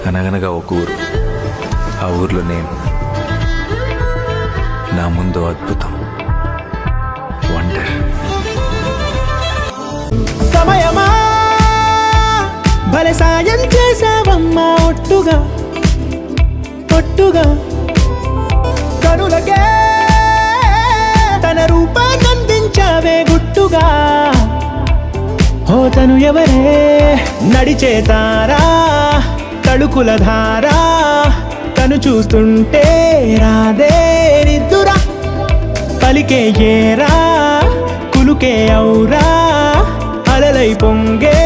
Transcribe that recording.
అనగనగా ఒక ఊరు, ఆ ఊర్లో నేను. నా ముందు అద్భుతం, వండర్. సమయమా భలే సాయం చేసావమ్మా, ఒట్టుగా ఒట్టుగా కనులకే తన రూపాన్నందించావే గుట్టుగా. ఓ తను ఎవరే, నడిచే తారా, తళుకుల ధారా, తను చూస్తుంటే రాదే నిద్దురా. పలికే ఏరా, కులుకే ఔరా, అలలై పొంగే